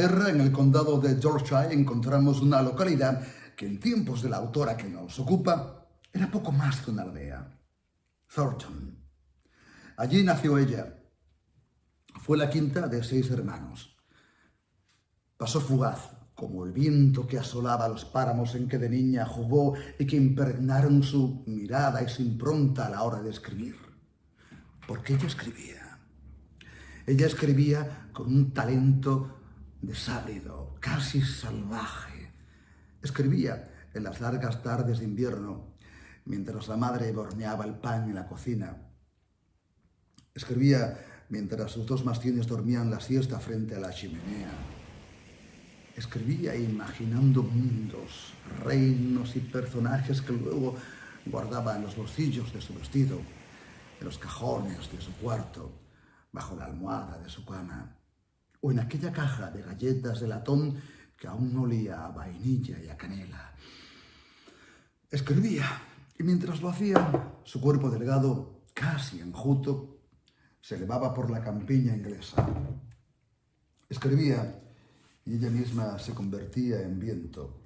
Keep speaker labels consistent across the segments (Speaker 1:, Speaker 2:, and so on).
Speaker 1: Inglaterra, en el condado de Yorkshire, encontramos una localidad que en tiempos de la autora que nos ocupa era poco más que una aldea. Thornton. Allí nació ella. Fue la quinta de 6 hermanos. Pasó fugaz, como el viento que asolaba los páramos en que de niña jugó y que impregnaron su mirada y su impronta a la hora de escribir. Porque ella escribía. Ella escribía con un talento desábrido, casi salvaje. Escribía en las largas tardes de invierno, mientras la madre horneaba el pan en la cocina. Escribía mientras sus 2 mastines dormían la siesta frente a la chimenea. Escribía imaginando mundos, reinos y personajes que luego guardaba en los bolsillos de su vestido, en los cajones de su cuarto, bajo la almohada de su cama, o en aquella caja de galletas de latón que aún olía a vainilla y a canela. Escribía, y mientras lo hacía, su cuerpo delgado, casi enjuto, se elevaba por la campiña inglesa. Escribía, y ella misma se convertía en viento,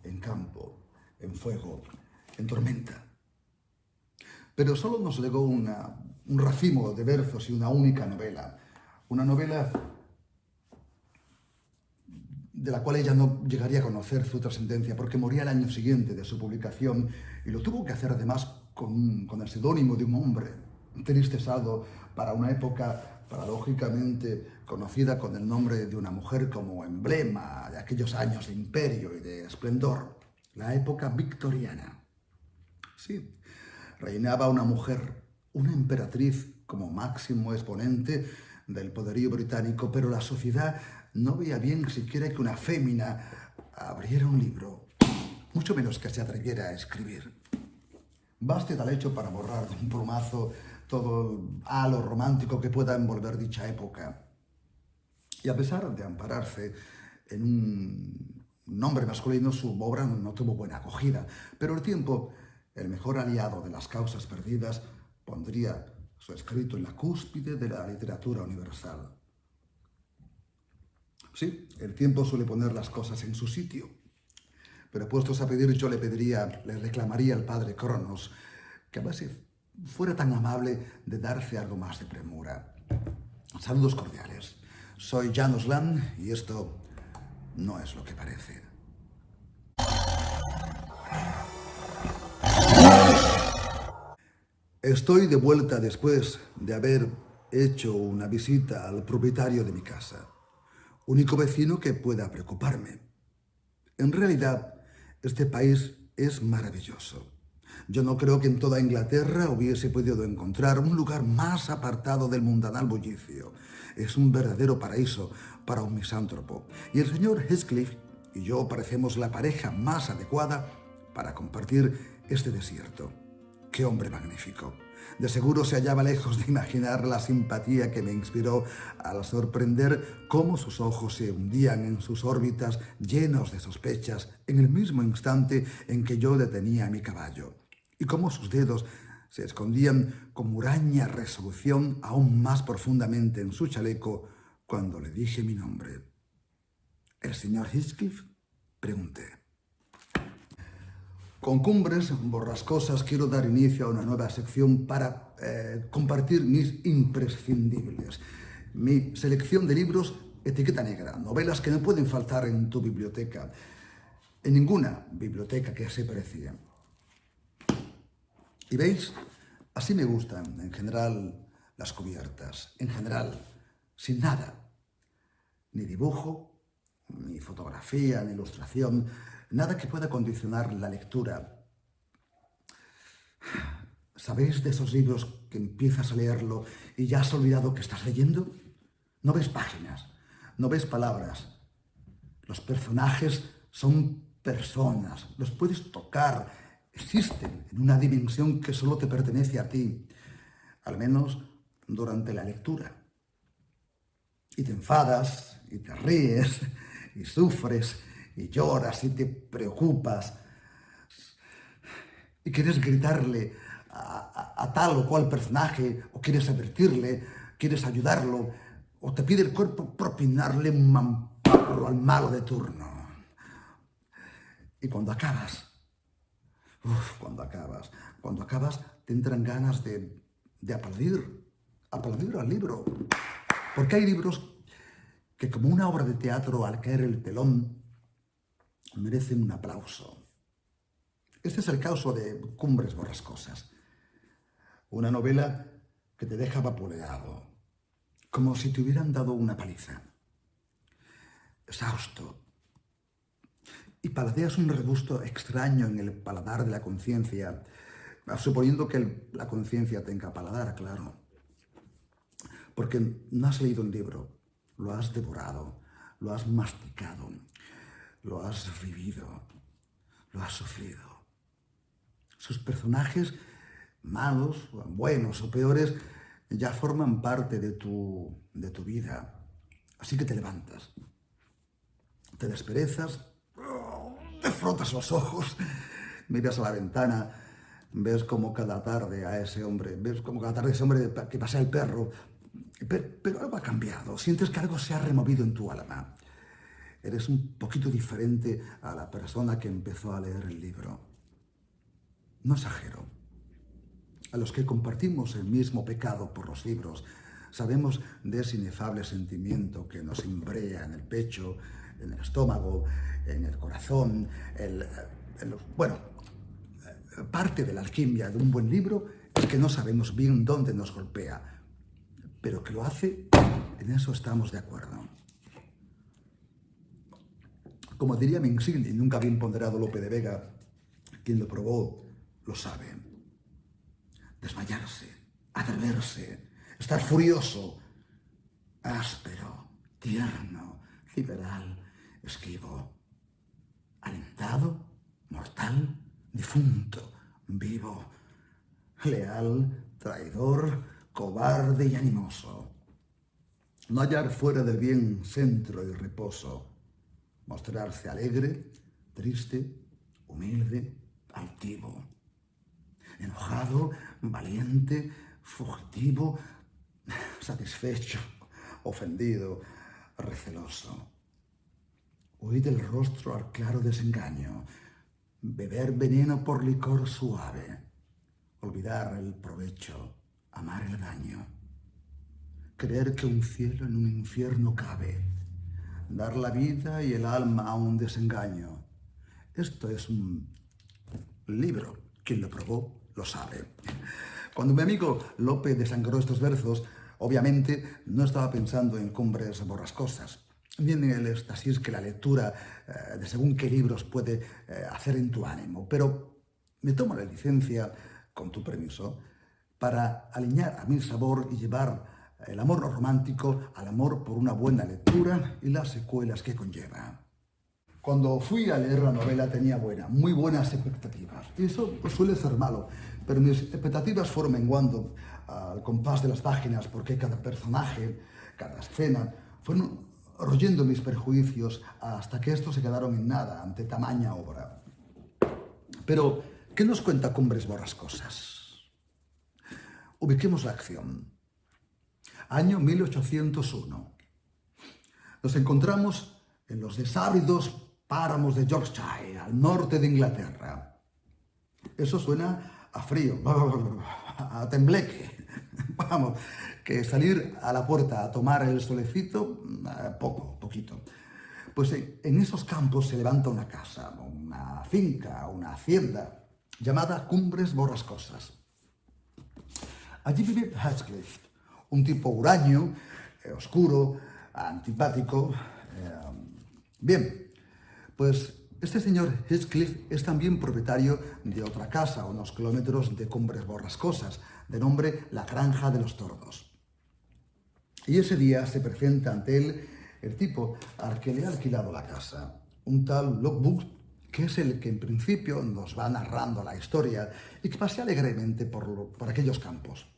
Speaker 1: en campo, en fuego, en tormenta. Pero solo nos legó un racimo de versos y una única novela. Una novela de la cual ella no llegaría a conocer su trascendencia, porque moría el año siguiente de su publicación, y lo tuvo que hacer además con el seudónimo de un hombre, un triste saldo para una época paradójicamente conocida con el nombre de una mujer como emblema de aquellos años de imperio y de esplendor, la época victoriana. Sí, reinaba una mujer, una emperatriz como máximo exponente del poderío británico, pero la sociedad no veía bien siquiera que una fémina abriera un libro, mucho menos que se atreviera a escribir. Baste tal hecho para borrar de un plumazo todo el halo romántico que pueda envolver dicha época. Y a pesar de ampararse en un nombre masculino, su obra no tuvo buena acogida, pero el tiempo, el mejor aliado de las causas perdidas, pondría su escrito en la cúspide de la literatura universal. Sí, el tiempo suele poner las cosas en su sitio, pero puestos a pedir, yo le reclamaría al padre Cronos que a veces fuera tan amable de darse algo más de premura. Saludos cordiales. Soy Janos Land y esto no es lo que parece. Estoy de vuelta después de haber hecho una visita al propietario de mi casa, único vecino que pueda preocuparme. En realidad, este país es maravilloso. Yo no creo que en toda Inglaterra hubiese podido encontrar un lugar más apartado del mundanal bullicio. Es un verdadero paraíso para un misántropo. Y el señor Heathcliff y yo parecemos la pareja más adecuada para compartir este desierto. ¡Qué hombre magnífico! De seguro se hallaba lejos de imaginar la simpatía que me inspiró al sorprender cómo sus ojos se hundían en sus órbitas llenos de sospechas en el mismo instante en que yo detenía a mi caballo, y cómo sus dedos se escondían con huraña resolución aún más profundamente en su chaleco cuando le dije mi nombre. ¿El señor Heathcliff?, pregunté. Con Cumbres Borrascosas quiero dar inicio a una nueva sección para compartir mis imprescindibles. Mi selección de libros etiqueta negra, novelas que no pueden faltar en tu biblioteca, en ninguna biblioteca que se precie. Y veis, así me gustan en general las cubiertas, en general, sin nada, ni dibujo, ni fotografía, ni ilustración, nada que pueda condicionar la lectura. ¿Sabéis de esos libros que empiezas a leerlo y ya has olvidado que estás leyendo? No ves páginas, no ves palabras. Los personajes son personas, los puedes tocar, existen en una dimensión que solo te pertenece a ti, al menos durante la lectura. Y te enfadas, y te ríes, y sufres, y lloras, y te preocupas, y quieres gritarle a tal o cual personaje, o quieres advertirle, quieres ayudarlo, o te pide el cuerpo propinarle un matarlo al malo de turno. Y cuando acabas, cuando acabas, te entran ganas de aplaudir al libro. Porque hay libros que, como una obra de teatro, al caer el telón, merecen un aplauso. Este es el caso de Cumbres Borrascosas. Una novela que te deja vapuleado, como si te hubieran dado una paliza. Exhausto. Y paladeas un regusto extraño en el paladar de la conciencia, suponiendo que la conciencia tenga paladar, claro. Porque no has leído el libro, lo has devorado, lo has masticado, lo has vivido, lo has sufrido. Sus personajes, malos, buenos o peores, ya forman parte de tu vida. Así que te levantas, te desperezas, te frotas los ojos, miras a la ventana, ves como cada tarde a ese hombre, que pasea el perro, pero algo ha cambiado, sientes que algo se ha removido en tu alma. Eres un poquito diferente a la persona que empezó a leer el libro. No exagero. A los que compartimos el mismo pecado por los libros, sabemos de ese inefable sentimiento que nos embrea en el pecho, en el estómago, en el corazón, parte de la alquimia de un buen libro es que no sabemos bien dónde nos golpea, pero que lo hace, en eso estamos de acuerdo. Como diría mi insigne y nunca bien ponderado Lope de Vega, quien lo probó lo sabe. Desmayarse, atreverse, estar furioso, áspero, tierno, liberal, esquivo, alentado, mortal, difunto, vivo, leal, traidor, cobarde y animoso. No hallar fuera del bien centro y reposo. Mostrarse alegre, triste, humilde, altivo. Enojado, valiente, fugitivo, satisfecho, ofendido, receloso. Huir del rostro al claro desengaño, beber veneno por licor suave, olvidar el provecho, amar el daño, creer que un cielo en un infierno cabe, dar la vida y el alma a un desengaño. Esto es un libro. Quien lo probó lo sabe. Cuando mi amigo Lope desangró estos versos, obviamente no estaba pensando en Cumbres Borrascosas, ni en el éxtasis que la lectura de según qué libros puede hacer en tu ánimo. Pero me tomo la licencia, con tu permiso, para alinear a mi sabor y llevar el amor romántico al amor por una buena lectura y las secuelas que conlleva. Cuando fui a leer la novela tenía muy buenas expectativas. Y eso suele ser malo, pero mis expectativas fueron menguando al compás de las páginas porque cada personaje, cada escena, fueron royendo mis prejuicios hasta que estos se quedaron en nada ante tamaña obra. Pero, ¿qué nos cuenta Cumbres Borrascosas? Ubiquemos la acción. Año 1801. Nos encontramos en los desábridos páramos de Yorkshire, al norte de Inglaterra. Eso suena a frío, a tembleque. Vamos, que salir a la puerta a tomar el solecito, poquito. Pues en esos campos se levanta una casa, una finca, una hacienda, llamada Cumbres Borrascosas. Allí vive Heathcliff, un tipo huraño, oscuro, antipático. Bien, pues este señor Heathcliff es también propietario de otra casa a unos kilómetros de Cumbres Borrascosas, de nombre La Granja de los Tordos. Y ese día se presenta ante él el tipo al que le ha alquilado la casa, un tal Lockwood, que es el que en principio nos va narrando la historia y que pasea alegremente por aquellos campos.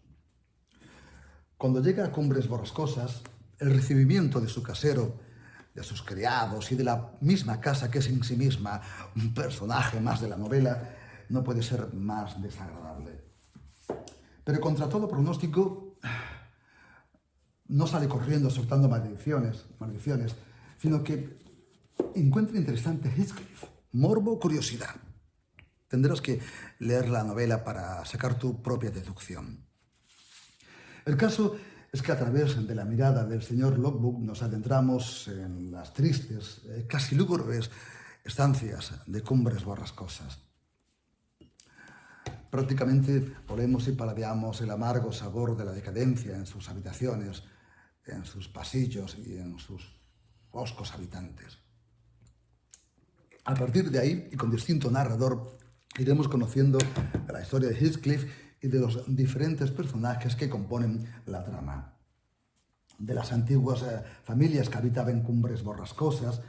Speaker 1: Cuando llega a Cumbres Borrascosas, el recibimiento de su casero, de sus criados y de la misma casa que es en sí misma un personaje más de la novela, no puede ser más desagradable. Pero contra todo pronóstico, no sale corriendo soltando maldiciones, sino que encuentre interesante Heathcliff. Morbo, curiosidad. Tendrás que leer la novela para sacar tu propia deducción. El caso es que a través de la mirada del señor Lockwood nos adentramos en las tristes, casi lúgubres estancias de Cumbres Borrascosas. Prácticamente olemos y paladeamos el amargo sabor de la decadencia en sus habitaciones, en sus pasillos y en sus hoscos habitantes. A partir de ahí, y con distinto narrador, iremos conociendo la historia de Heathcliff y de los diferentes personajes que componen la trama. De las antiguas familias que habitaban en Cumbres Borrascosas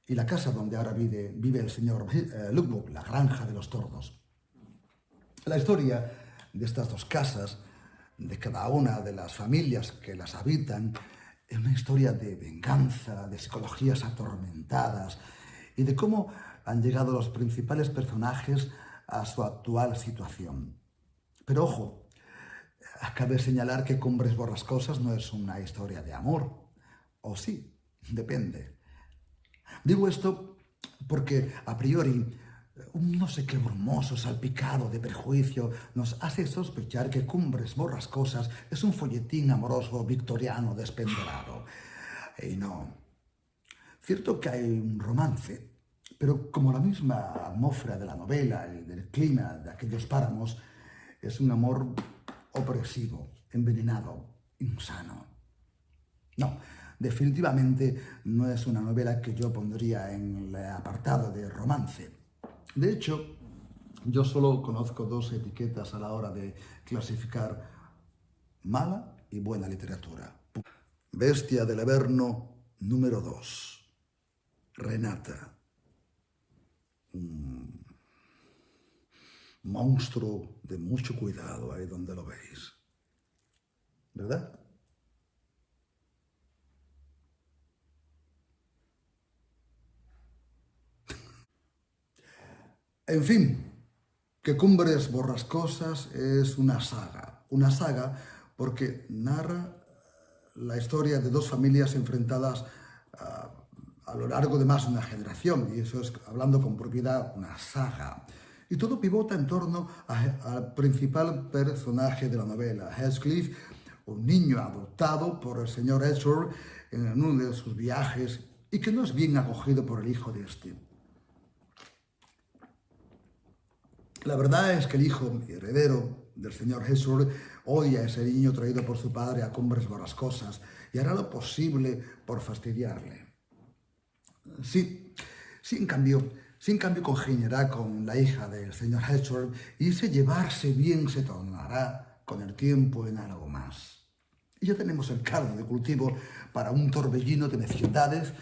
Speaker 1: y la casa donde ahora vive el señor Lockwood, la Granja de los Tordos. La historia de estas dos casas, de cada una de las familias que las habitan, es una historia de venganza, de psicologías atormentadas y de cómo han llegado los principales personajes a su actual situación. Pero ojo, cabe señalar que Cumbres Borrascosas no es una historia de amor. ¿O sí? Depende. Digo esto porque a priori un no sé qué brumoso salpicado de prejuicio nos hace sospechar que Cumbres Borrascosas es un folletín amoroso victoriano despenderado. Y no. Cierto que hay un romance, pero como la misma atmósfera de la novela y del clima de aquellos páramos, es un amor opresivo, envenenado, insano. No, definitivamente no es una novela que yo pondría en el apartado de romance. De hecho, yo solo conozco dos etiquetas a la hora de clasificar mala y buena literatura. Bestia del Averno número 2. Renata. Un monstruo de mucho cuidado ahí donde lo veis. ¿Verdad? En fin, que Cumbres Borrascosas es una saga. Una saga porque narra la historia de dos familias enfrentadas a lo largo de más de una generación, y eso es, hablando con propiedad, una saga. Y todo pivota en torno al principal personaje de la novela, Heathcliff, un niño adoptado por el señor Edgeworth en uno de sus viajes y que no es bien acogido por el hijo de este. La verdad es que el hijo y heredero del señor Edgeworth odia a ese niño traído por su padre a Cumbres Borrascosas y hará lo posible por fastidiarle. Sí, en cambio congeniará con la hija del señor Edgeworth y ese llevarse bien se tornará con el tiempo en algo más. Y ya tenemos el caldo de cultivo para un torbellino de vecindades,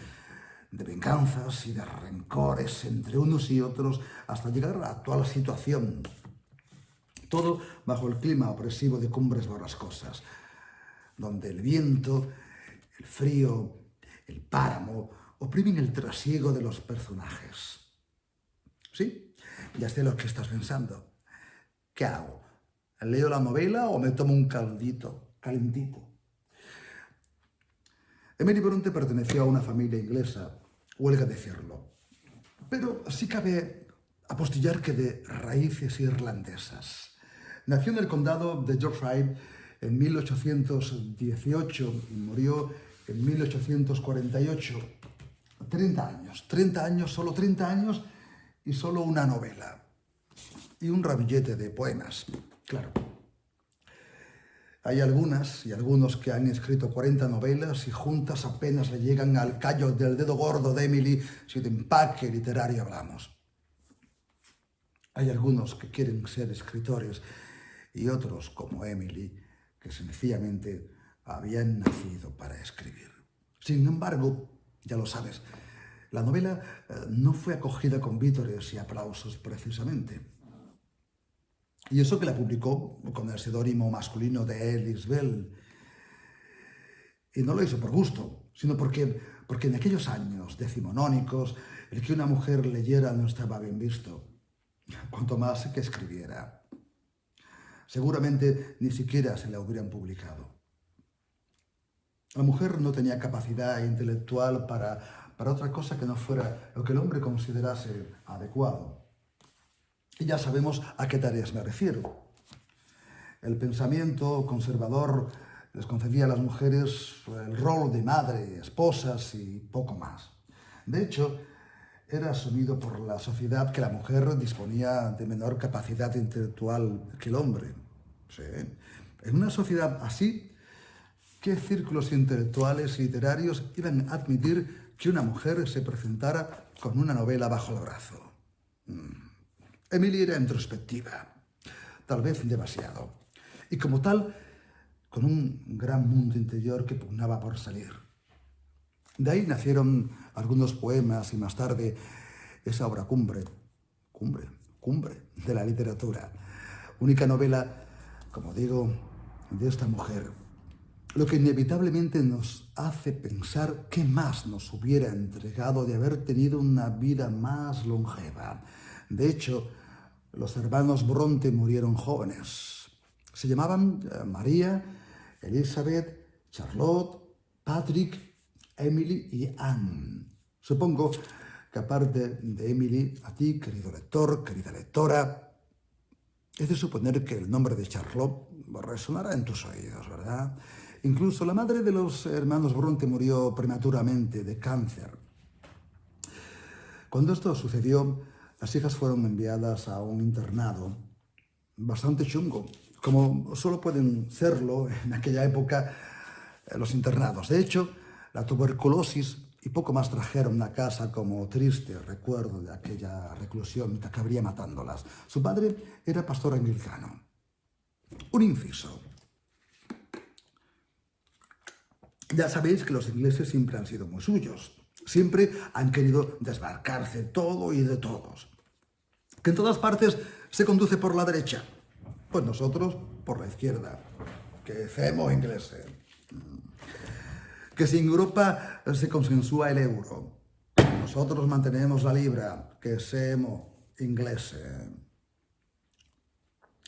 Speaker 1: de venganzas y de rencores entre unos y otros hasta llegar a la actual situación. Todo bajo el clima opresivo de Cumbres Borrascosas, donde el viento, el frío, el páramo oprimen el trasiego de los personajes. ¿Sí? Ya sé lo que estás pensando. ¿Qué hago? ¿Leo la novela o me tomo un caldito calentito? Emily Bronte perteneció a una familia inglesa, huelga decirlo, pero sí cabe apostillar que de raíces irlandesas. Nació en el condado de Yorkshire en 1818 y murió en 1848. 30 años, solo 30 años y solo una novela. Y un ramillete de poemas, claro. Hay algunas y algunos que han escrito 40 novelas y juntas apenas le llegan al callo del dedo gordo de Emily si de empaque literario hablamos. Hay algunos que quieren ser escritores y otros, como Emily, que sencillamente habían nacido para escribir. Sin embargo, ya lo sabes, la novela no fue acogida con vítores y aplausos precisamente. Y eso que la publicó con el seudónimo masculino de Alice Bell. Y no lo hizo por gusto, sino porque en aquellos años decimonónicos el que una mujer leyera no estaba bien visto, cuanto más que escribiera. Seguramente ni siquiera se la hubieran publicado. La mujer no tenía capacidad intelectual para otra cosa que no fuera lo que el hombre considerase adecuado. Y ya sabemos a qué tareas me refiero. El pensamiento conservador les concedía a las mujeres el rol de madre, esposas y poco más. De hecho, era asumido por la sociedad que la mujer disponía de menor capacidad intelectual que el hombre. Sí. En una sociedad así, ¿qué círculos intelectuales y literarios iban a admitir que una mujer se presentara con una novela bajo el brazo? Emily era introspectiva, tal vez demasiado, y como tal, con un gran mundo interior que pugnaba por salir. De ahí nacieron algunos poemas y más tarde esa obra cumbre de la literatura. Única novela, como digo, de esta mujer. Lo que inevitablemente nos hace pensar qué más nos hubiera entregado de haber tenido una vida más longeva. De hecho, los hermanos Bronte murieron jóvenes. Se llamaban María, Elizabeth, Charlotte, Patrick, Emily y Anne. Supongo que aparte de Emily, a ti, querido lector, querida lectora, es de suponer que el nombre de Charlotte resonará en tus oídos, ¿verdad? Incluso la madre de los hermanos Bronte murió prematuramente de cáncer. Cuando esto sucedió, las hijas fueron enviadas a un internado bastante chungo, como solo pueden serlo en aquella época los internados. De hecho, la tuberculosis y poco más trajeron a casa como triste recuerdo de aquella reclusión que acabaría matándolas. Su padre era pastor anglicano. Un inciso. Ya sabéis que los ingleses siempre han sido muy suyos. Siempre han querido desmarcarse todo y de todos. Que en todas partes se conduce por la derecha. Pues nosotros por la izquierda. Que hacemos ingleses. Que si en Europa se consensúa el euro, nosotros mantenemos la libra, que somos ingleses.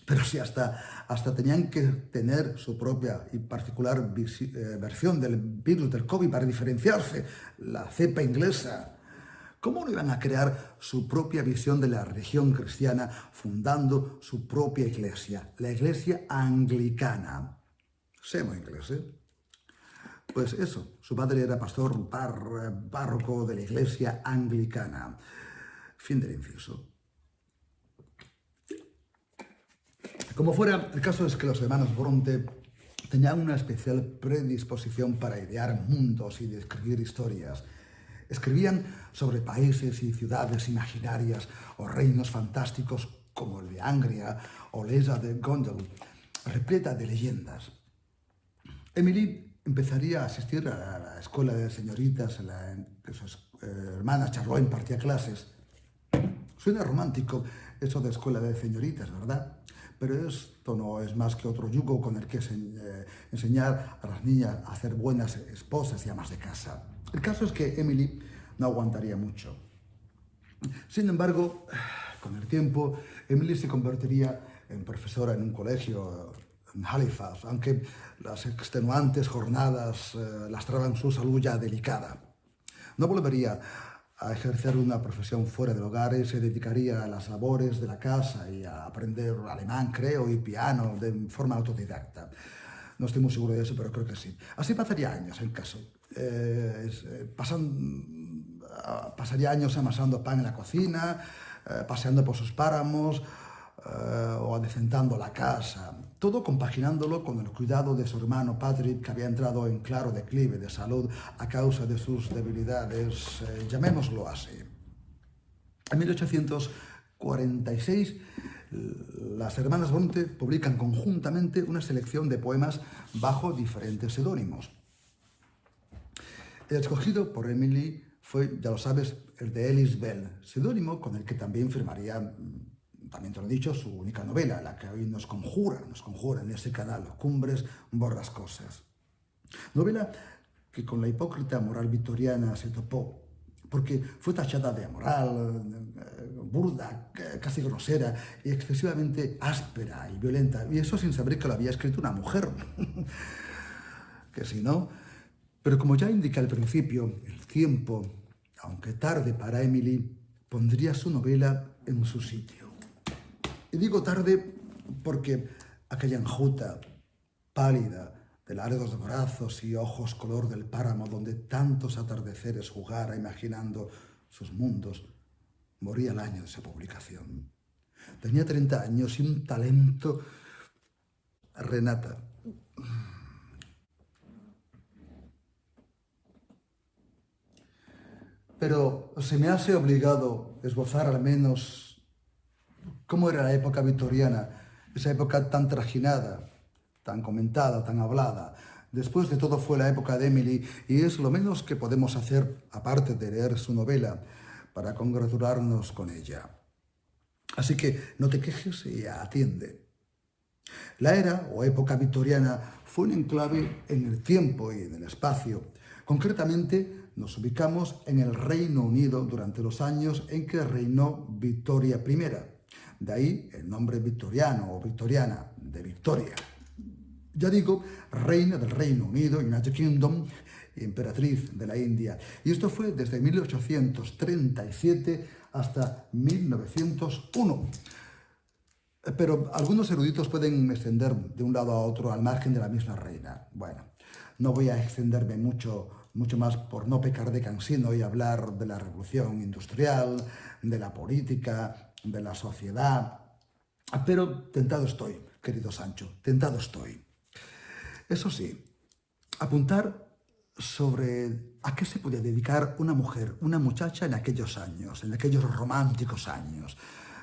Speaker 1: Pero si hasta tenían que tener su propia y particular versión del virus del COVID para diferenciarse, la cepa inglesa, ¿cómo no iban a crear su propia visión de la religión cristiana fundando su propia iglesia, la iglesia anglicana? Somos ingleses. Pues eso, su padre era pastor párroco de la iglesia anglicana. Fin del inciso. Como fuera, el caso es que los hermanos Bronte tenían una especial predisposición para idear mundos y describir historias. Escribían sobre países y ciudades imaginarias o reinos fantásticos como el de Angria o la isla de Gondel, repleta de leyendas. Emily empezaría a asistir a la escuela de señoritas en que su hermana Charlotte impartía clases. Suena romántico eso de escuela de señoritas, ¿verdad? Pero esto no es más que otro yugo con el que enseñar a las niñas a ser buenas esposas y amas de casa. El caso es que Emily no aguantaría mucho. Sin embargo, con el tiempo, Emily se convertiría en profesora en un colegio en Halifax, aunque las extenuantes jornadas lastraban su salud ya delicada. No volvería a ejercer una profesión fuera del hogar y se dedicaría a las labores de la casa y a aprender alemán, creo, y piano de forma autodidacta. No estoy muy seguro de eso, pero creo que sí. Así pasaría años, en caso. Pasaría años amasando pan en la cocina, paseando por sus páramos o adecentando la casa. Todo compaginándolo con el cuidado de su hermano Patrick, que había entrado en claro declive de salud a causa de sus debilidades, llamémoslo así. En 1846, las hermanas Bronte publican conjuntamente una selección de poemas bajo diferentes seudónimos. El escogido por Emily fue, ya lo sabes, el de Ellis Bell, seudónimo con el que también firmaría, también te lo he dicho, su única novela, la que hoy nos conjura en ese canal, Cumbres Borrascosas. Novela que con la hipócrita moral victoriana se topó, porque fue tachada de amoral, burda, casi grosera y excesivamente áspera y violenta, y eso sin saber que lo había escrito una mujer, que si no, Pero como ya indiqué al principio, el tiempo, aunque tarde para Emily, pondría su novela en su sitio. Y digo tarde porque aquella enjuta, pálida, de largos brazos y ojos color del páramo donde tantos atardeceres jugara imaginando sus mundos, moría el año de su publicación. Tenía 30 años y un talento. Renata. Pero se me hace obligado esbozar al menos cómo era la época victoriana, esa época tan trajinada, tan comentada, tan hablada. Después de todo fue la época de Emily y es lo menos que podemos hacer, aparte de leer su novela, para congratularnos con ella. Así que no te quejes y atiende. La era o época victoriana fue un enclave en el tiempo y en el espacio. Concretamente, nos ubicamos en el Reino Unido durante los años en que reinó Victoria I. De ahí el nombre victoriano o victoriana, de Victoria. Ya digo, reina del Reino Unido, United Kingdom, emperatriz de la India. Y esto fue desde 1837 hasta 1901. Pero algunos eruditos pueden extender de un lado a otro al margen de la misma reina. Bueno, no voy a extenderme mucho más por no pecar de cansino y hablar de la revolución industrial, de la política, de la sociedad. Pero tentado estoy, querido Sancho, tentado estoy. Eso sí, apuntar sobre a qué se podía dedicar una mujer, una muchacha en aquellos años, en aquellos románticos años.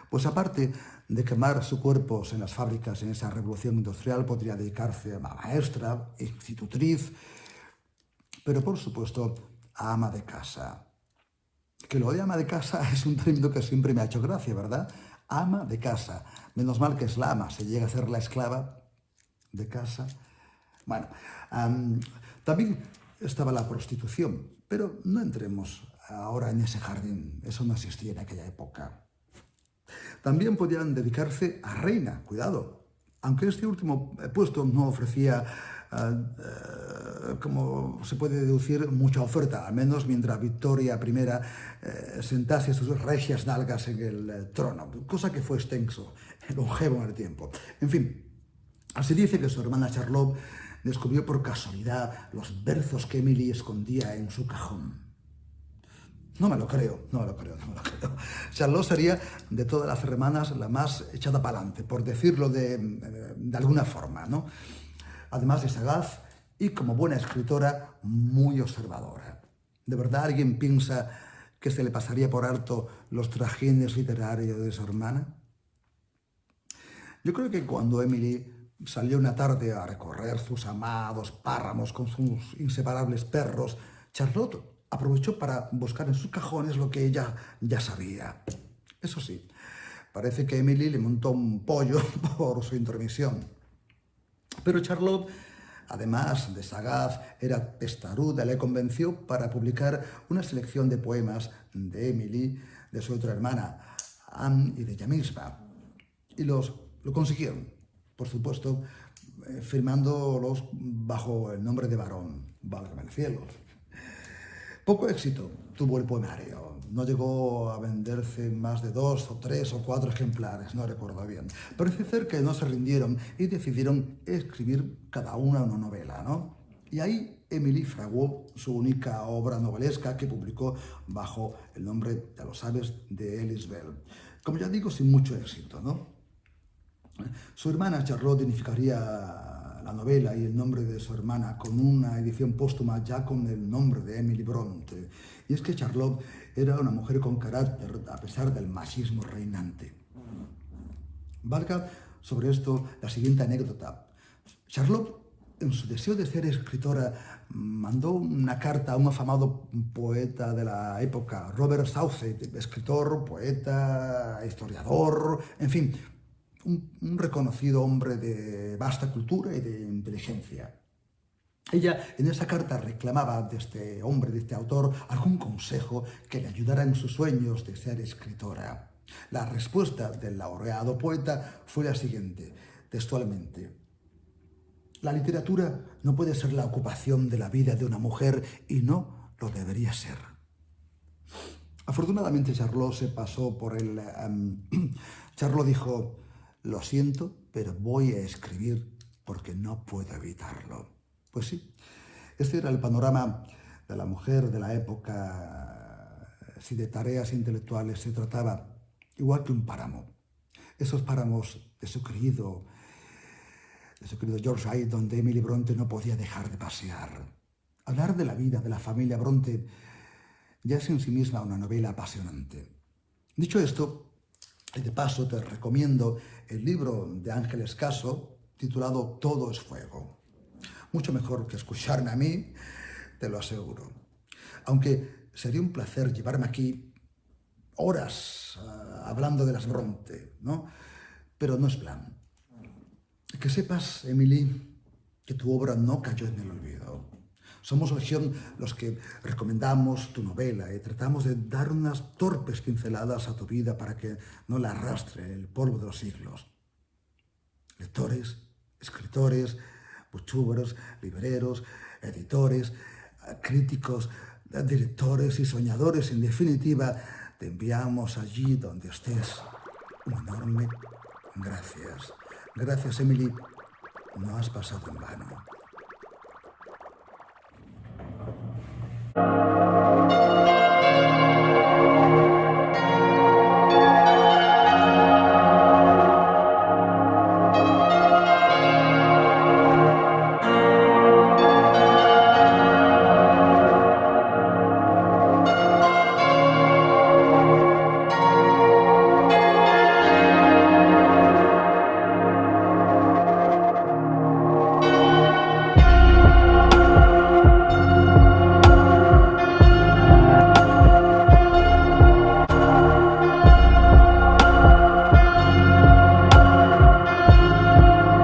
Speaker 1: Pues aparte de quemar sus cuerpos en las fábricas en esa revolución industrial, podría dedicarse a maestra, institutriz, pero por supuesto a ama de casa. Que lo de ama de casa es un término que siempre me ha hecho gracia, ¿verdad? Ama de casa. Menos mal que es la ama, se llega a ser la esclava de casa. Bueno, también estaba la prostitución, pero no entremos ahora en ese jardín, eso no existía en aquella época. También podían dedicarse a reina, cuidado, aunque este último puesto no ofrecía, como se puede deducir, mucha oferta, al menos mientras Victoria I sentase sus regias nalgas en el trono, cosa que fue extenso, longevo en el tiempo. En fin, así dice que su hermana Charlotte descubrió por casualidad los versos que Emily escondía en su cajón. No me lo creo. Charlotte sería de todas las hermanas la más echada para adelante, por decirlo de alguna forma, ¿no? Además de sagaz y como buena escritora, muy observadora. ¿De verdad alguien piensa que se le pasaría por alto los trajines literarios de su hermana? Yo creo que cuando Emily salió una tarde a recorrer sus amados páramos con sus inseparables perros, Charlotte aprovechó para buscar en sus cajones lo que ella ya sabía. Eso sí, parece que Emily le montó un pollo por su intromisión. Pero Charlotte, además de sagaz, era testaruda, le convenció para publicar una selección de poemas de Emily, de su otra hermana, Anne, y de ella misma. Y lo consiguieron, por supuesto, firmándolos bajo el nombre de varón, válgame el cielo. Poco éxito tuvo el poemario, no llegó a venderse más de 2 o 3 o 4 ejemplares, no recuerdo bien. Parece ser que no se rindieron y decidieron escribir cada una novela, ¿no? Y ahí Emily fraguó su única obra novelesca que publicó bajo el nombre, ya lo sabes, de Alice Bell. Como ya digo, sin mucho éxito, ¿no? Su hermana Charlotte unificaría la novela y el nombre de su hermana con una edición póstuma ya con el nombre de Emily Bronte. Y es que Charlotte era una mujer con carácter a pesar del machismo reinante. Valga sobre esto la siguiente anécdota. Charlotte, en su deseo de ser escritora, mandó una carta a un afamado poeta de la época, Robert Southey, escritor, poeta, historiador, en fin, un reconocido hombre de vasta cultura y de inteligencia. Ella en esa carta reclamaba de este hombre, de este autor, algún consejo que le ayudara en sus sueños de ser escritora. La respuesta del laureado poeta fue la siguiente, textualmente: La literatura no puede ser la ocupación de la vida de una mujer y no lo debería ser. Afortunadamente Charlot se pasó por el... Charlot dijo, lo siento, pero voy a escribir porque no puedo evitarlo. Pues sí, este era el panorama de la mujer de la época, si de tareas intelectuales se trataba, igual que un páramo. Esos páramos de su querido George Sand, donde Emily Bronte no podía dejar de pasear. Hablar de la vida de la familia Bronte ya es en sí misma una novela apasionante. Dicho esto, y de paso te recomiendo el libro de Ángeles Caso, titulado Todo es fuego. Mucho mejor que escucharme a mí, te lo aseguro. Aunque sería un placer llevarme aquí horas hablando de las Bronte, ¿no? Pero no es plan. Que sepas, Emily, que tu obra no cayó en el olvido. Somos Legión los que recomendamos tu novela y tratamos de dar unas torpes pinceladas a tu vida para que no la arrastre el polvo de los siglos. Lectores, escritores, booktubers, libreros, editores, críticos, directores y soñadores, en definitiva, te enviamos allí donde estés un enorme gracias. Gracias, Emily. No has pasado en vano.